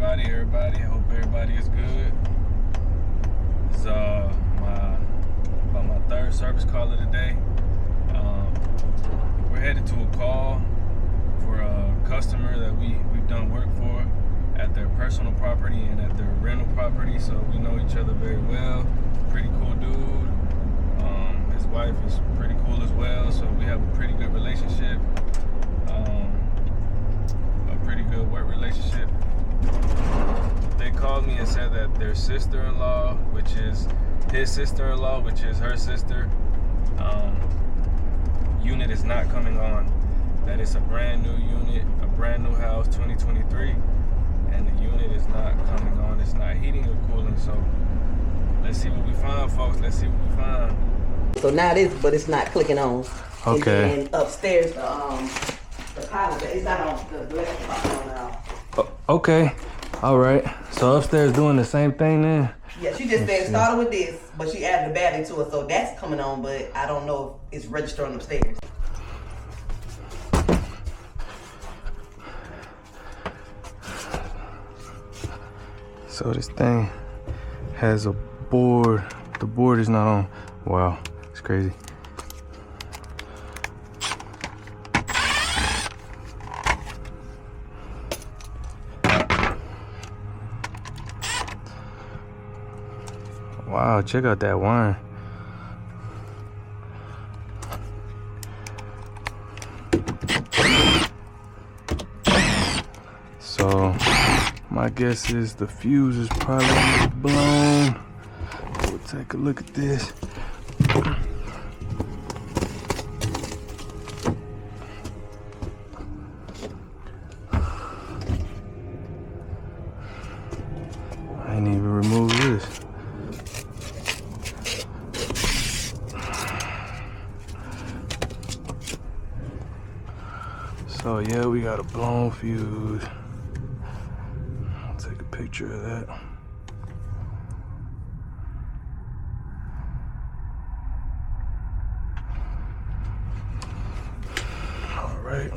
everybody. Hope everybody is good. It's about my third service call of the day. We're headed to a call for a customer that we've done work for at their personal property and at their rental property, so we know each other very well. Pretty cool dude. His wife is pretty cool as well, so we have a pretty good relationship. A pretty good work relationship. They called me and said that their sister-in-law, which is his sister-in-law, which is her sister, unit is not coming on. That it's a brand new unit, a brand new house, 2023, and the unit is not coming on. It's not heating or cooling. So let's see what we find, folks. Let's see what we find. So now this, but it's not clicking on. Okay. And upstairs, the power, it's not on the electric power now. Okay. All right. So upstairs doing the same thing then? Yeah, she just said started with this, but she added the battery to it, so that's coming on, but I don't know if it's registering upstairs. So this thing has a board. The board is not on. Wow, it's crazy. Wow, check out that wine. So my guess is the fuse is probably blown. We'll take a look at this. I ain't even removed this. So yeah, we got a blown fuse. I'll take a picture of that. All right.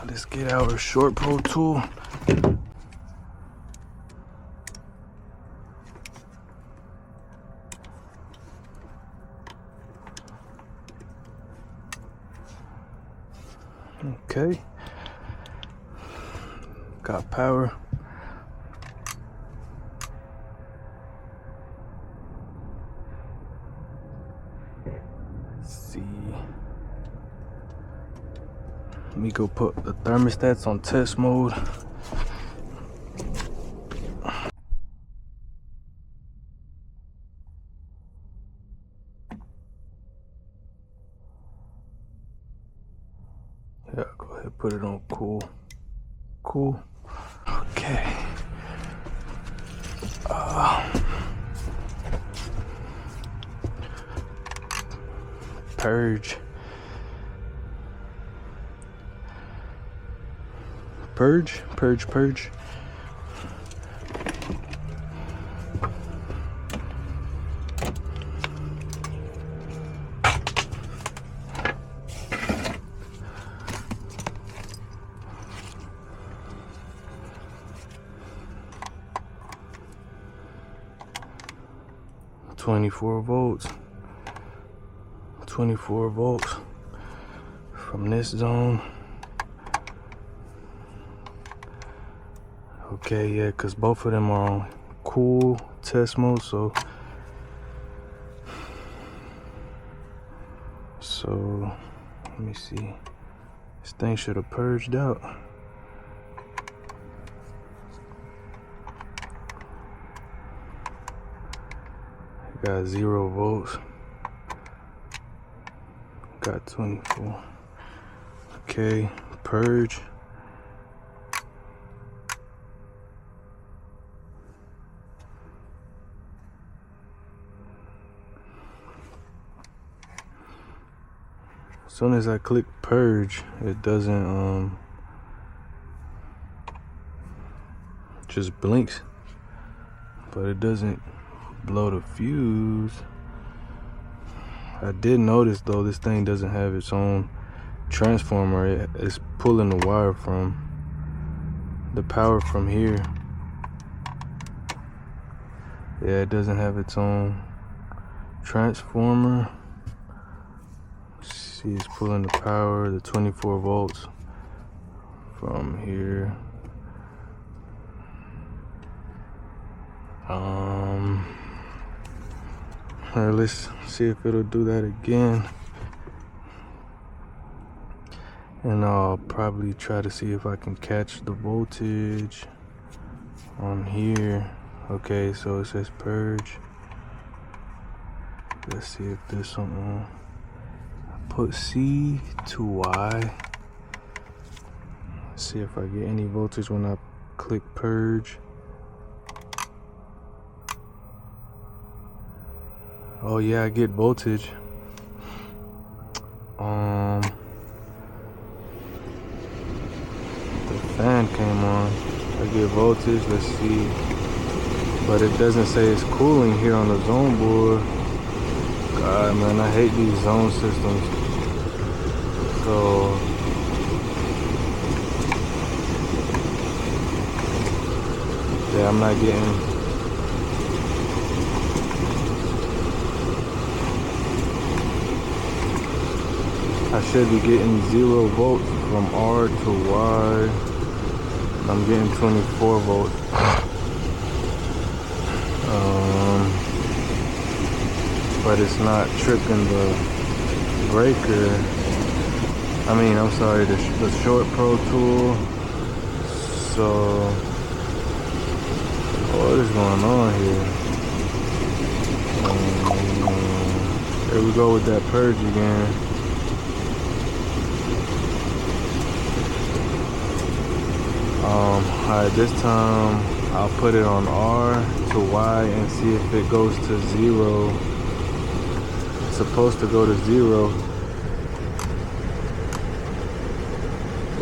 Let's get our short pro tool. Okay, got power. Let's see. Let me go put the thermostats on test mode. Yeah, go ahead, put it on cool. Cool. Okay. Purge. Purge. 24 volts. 24 volts from this zone. Okay, yeah, because both of them are on cool test mode, so let me see. This thing should have purged out. Got 0 volts. Got 24. Okay, purge. As soon as I click purge, it doesn't just blinks, but it doesn't blow the fuse. I did notice though, this thing doesn't have its own transformer. It's pulling the wire from the power from here. Yeah, it doesn't have its own transformer. See, it's pulling the power, the 24 volts from here. Alright, let's see if it'll do that again. And I'll probably try to see if I can catch the voltage on here. Okay, so it says purge. Let's see if there's something. Put C to Y. See if I get any voltage when I click purge. Oh yeah, I get voltage. The fan came on. I get voltage, let's see. But it doesn't say it's cooling here on the zone board. God, man, I hate these zone systems. So yeah, I'm not getting. I should be getting 0 volts from R to Y. I'm getting 24 volts. But it's not tripping the breaker. I mean, I'm sorry, the short pro tool. So, what is going on here? There we go with that purge again. Alright, this time I'll put it on R to Y and see if it goes to 0. It's supposed to go to 0.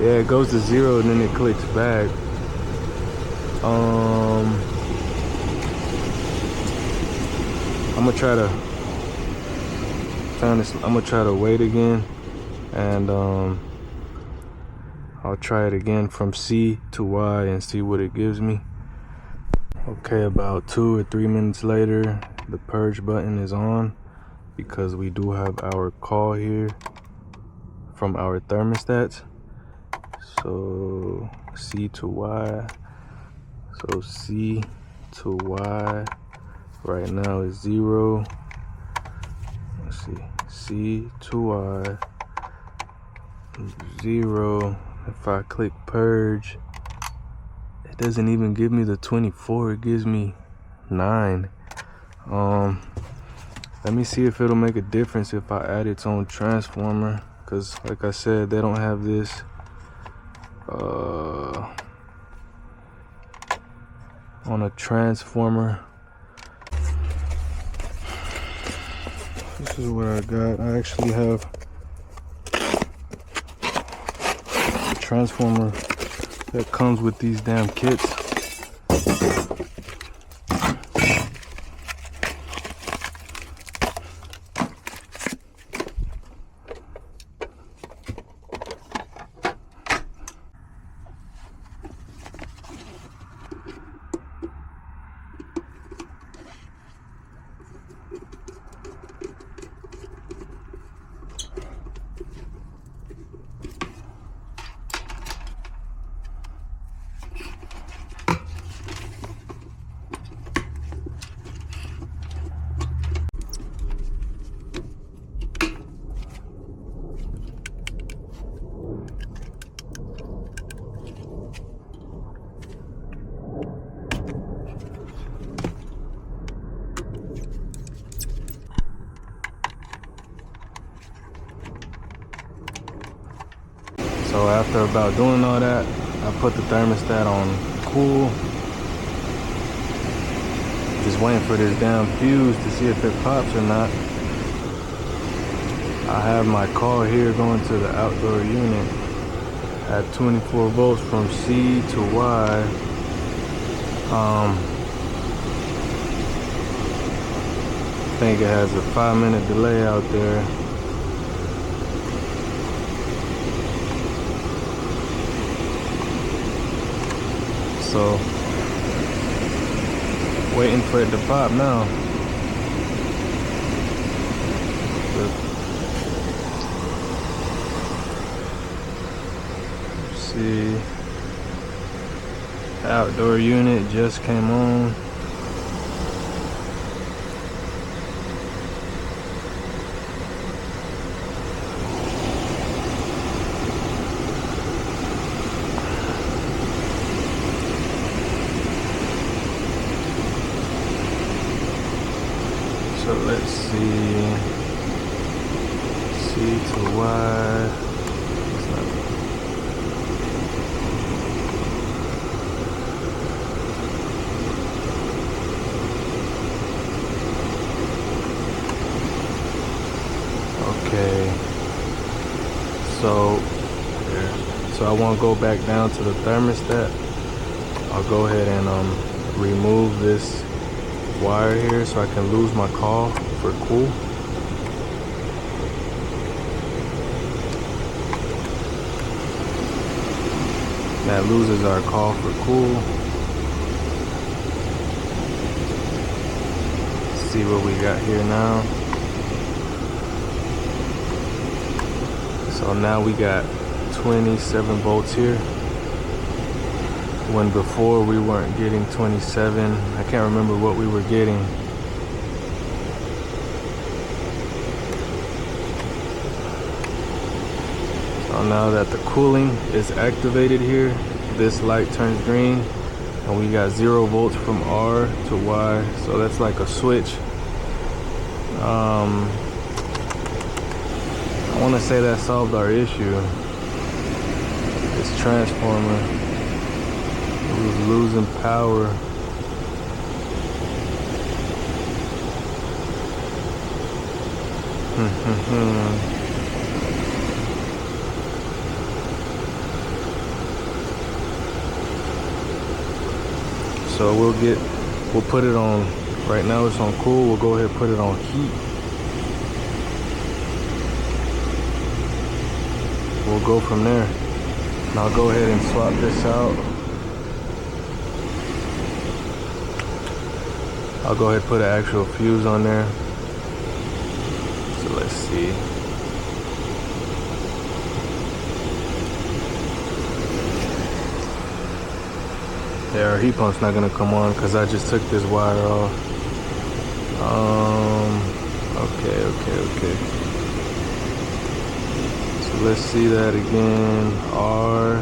Yeah, it goes to 0 and then it clicks back. I'm gonna try to turn this. I'm gonna try to wait again, and I'll try it again from C to Y and see what it gives me. Okay, about 2 or 3 minutes later, the purge button is on because we do have our call here from our thermostats. So C to Y. So C to Y right now is 0. Let's see. C to Y 0. If I click purge, it doesn't even give me the 24, it gives me 9. Let me see if it'll make a difference if I add its own transformer, because like I said, they don't have this on a transformer. This is what I got. I actually have transformer that comes with these damn kits. So after about doing all that, I put the thermostat on cool. Just waiting for this damn fuse to see if it pops or not. I have my call here going to the outdoor unit at 24 volts from C to Y. think it has a 5-minute delay out there. So, waiting for it to pop now. Let's see. Outdoor unit just came on. So let's see, C to Y, it's not, okay, so I won't go back down to the thermostat. I'll go ahead and remove this wire here so I can lose my call for cool. That loses our call for cool. Let's see what we got here now. So now we got 27 volts here, when before we weren't getting 27. I can't remember what we were getting. So now that the cooling is activated here, this light turns green and we got 0 volts from R to Y. So that's like a switch. I want to say that solved our issue. This transformer was losing power. So we'll put it on, right now it's on cool, we'll go ahead and put it on heat. We'll go from there. And I'll go ahead and swap this out. I'll go ahead and put an actual fuse on there. So let's see. Yeah, our heat pump's not gonna come on because I just took this wire off. Okay. So let's see that again. R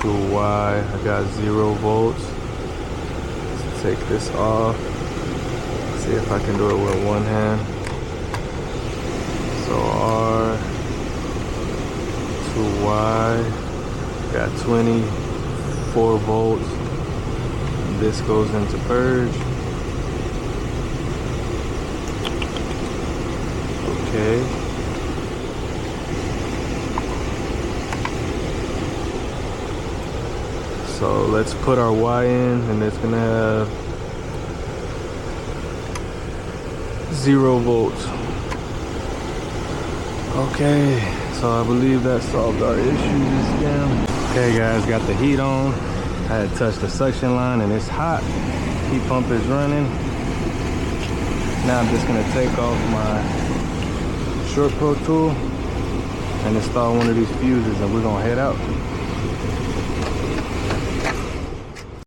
to Y, I got 0 volts. Let's take this off. See if I can do it with one hand. So R to Y, got 24 volts. This goes into purge. Okay. So let's put our Y in, and it's gonna have 0 volts. Okay, so I believe that solved our issues again. Okay guys, got the heat on. I had touched the suction line and it's hot. Heat pump is running. Now I'm just gonna take off my short pro tool and install one of these fuses, and we're gonna head out.